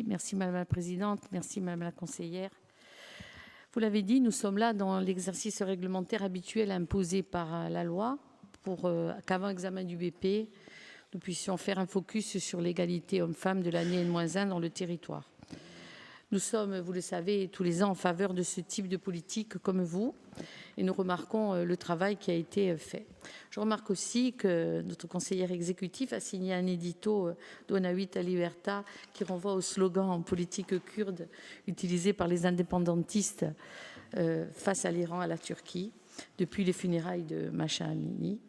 Merci Madame la Présidente, merci Madame la Conseillère. Vous l'avez dit, nous sommes là dans l'exercice réglementaire habituel imposé par la loi pour qu'avant examen du BP, nous puissions faire un focus sur l'égalité homme-femme de l'année N-1 dans le territoire. Nous sommes, vous le savez, tous les ans en faveur de ce type de politique comme vous et nous remarquons le travail qui a été fait. Je remarque aussi que notre conseillère exécutif a signé un édito Dona Vita Libertà qui renvoie au slogan en politique kurde utilisé par les indépendantistes face à l'Iran, à la Turquie, depuis les funérailles de Mahsa Amini.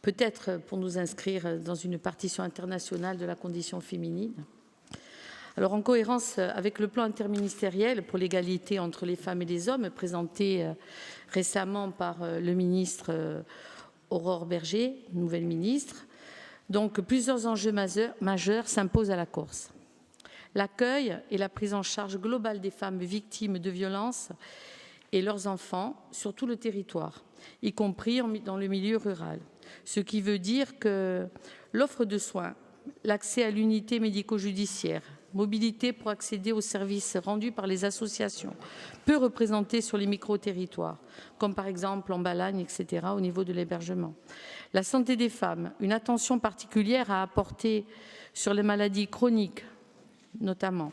Peut-être pour nous inscrire dans une partition internationale de la condition féminine. Alors, en cohérence avec le plan interministériel pour l'égalité entre les femmes et les hommes présenté récemment par le ministre Aurore Bergé, nouvelle ministre, donc plusieurs enjeux majeurs s'imposent à la Corse. L'accueil et la prise en charge globale des femmes victimes de violences et leurs enfants sur tout le territoire, y compris dans le milieu rural. Ce qui veut dire que l'offre de soins, l'accès à l'unité médico-judiciaire, mobilité pour accéder aux services rendus par les associations, peu représentés sur les micro-territoires, comme par exemple en Balagne, etc., au niveau de l'hébergement. La santé des femmes, une attention particulière à apporter sur les maladies chroniques, notamment.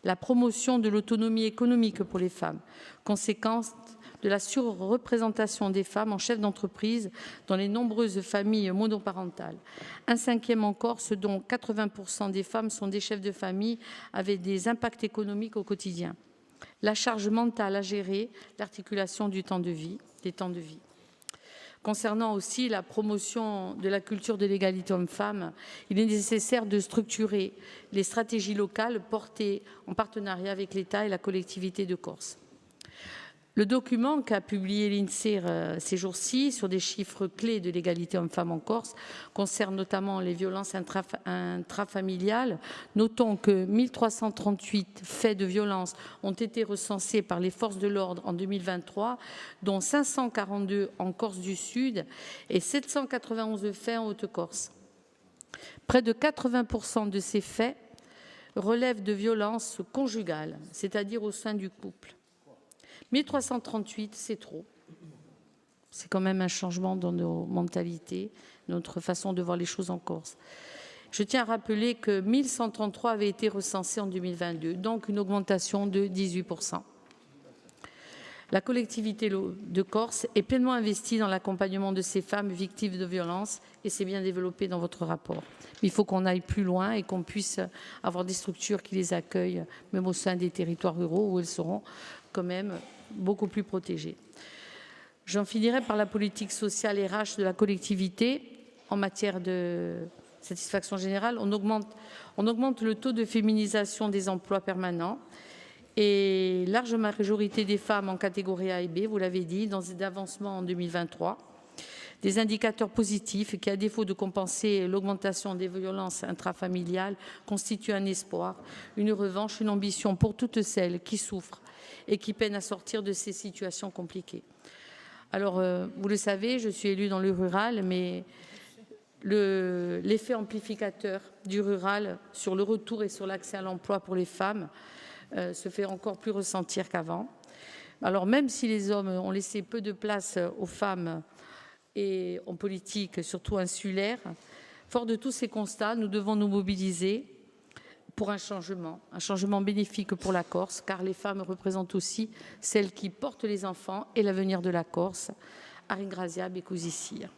La promotion de l'autonomie économique pour les femmes, conséquence de la surreprésentation des femmes en chef d'entreprise dans les nombreuses familles monoparentales. Un cinquième en Corse, dont 80% des femmes sont des chefs de famille avec des impacts économiques au quotidien. La charge mentale à gérer, l'articulation des temps de vie. Concernant aussi la promotion de la culture de l'égalité homme-femme, il est nécessaire de structurer les stratégies locales portées en partenariat avec l'État et la collectivité de Corse. Le document qu'a publié l'INSEE ces jours-ci sur des chiffres clés de l'égalité homme-femme en Corse concerne notamment les violences intrafamiliales. Notons que 1338 faits de violence ont été recensés par les forces de l'ordre en 2023, dont 542 en Corse du Sud et 791 faits en Haute-Corse. Près de 80% de ces faits relèvent de violences conjugales, c'est-à-dire au sein du couple. 1338, c'est trop. C'est quand même un changement dans nos mentalités, notre façon de voir les choses en Corse. Je tiens à rappeler que 1133 avaient été recensés en 2022, donc une augmentation de 18%. La collectivité de Corse est pleinement investie dans l'accompagnement de ces femmes victimes de violences et c'est bien développé dans votre rapport. Il faut qu'on aille plus loin et qu'on puisse avoir des structures qui les accueillent, même au sein des territoires ruraux où elles seront quand même beaucoup plus protégées. J'en finirai par la politique sociale RH de la collectivité en matière de satisfaction générale. On augmente le taux de féminisation des emplois permanents et large majorité des femmes en catégorie A et B, vous l'avez dit, dans des avancements en 2023. Des indicateurs positifs qui, à défaut de compenser l'augmentation des violences intrafamiliales, constituent un espoir, une revanche, une ambition pour toutes celles qui souffrent et qui peinent à sortir de ces situations compliquées. Alors, vous le savez, je suis élue dans le rural, mais l'effet amplificateur du rural sur le retour et sur l'accès à l'emploi pour les femmes se fait encore plus ressentir qu'avant. Alors, même si les hommes ont laissé peu de place aux femmes et en politique, surtout insulaire, fort de tous ces constats, nous devons nous mobiliser pour un changement bénéfique pour la Corse, car les femmes représentent aussi celles qui portent les enfants et l'avenir de la Corse. Aringrazia Bekouzi Sir.